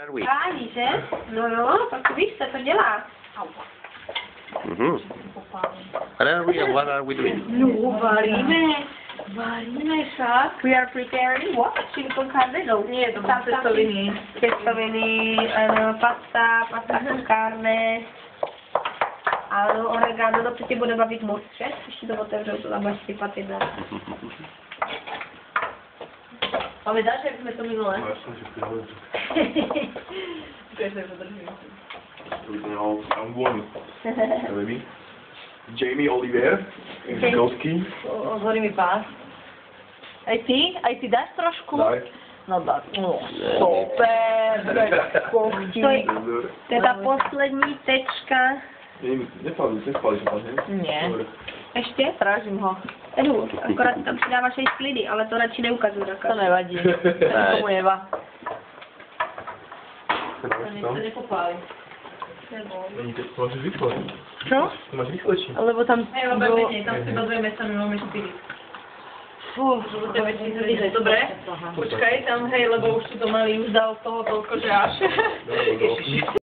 Rádi, že? No jo, tak víš, se to dělá. What are we doing? No, varíme však. We are preparing what? Simple carne? Nie, to jsou cestoviny. Cestoviny, pasta con carne. Ano, oregano, to tě bude bavit moc, že? Ještě to otevřou, to tam máš sypat jedna. Pamätáš, jak jsme to minule? No jasně, že chvíli. Ukáž, jak to držím. I'm one. Baby. Jamie Oliver, Golský. Otvorí mi pás. Aj ty dáš trošku? Daj. No tak, no super, kochtík. To je ta poslední tečka. Nespálíš to tam, ne? Ne. Ještě? Strážím ho. Edu, akorát tam přidáváš aj sklidy, ale to radši neukazuj na kameru. To nevadí, to tomu jeva. To se nepopálí. Není to, máš rychle. Co? To máš rychlejší. Lebo tam... tam si bazujeme sami, máme 4. Fú, dobre? Počkaj tam, hej, lebo už si to mali, už dal toho toľko, že až.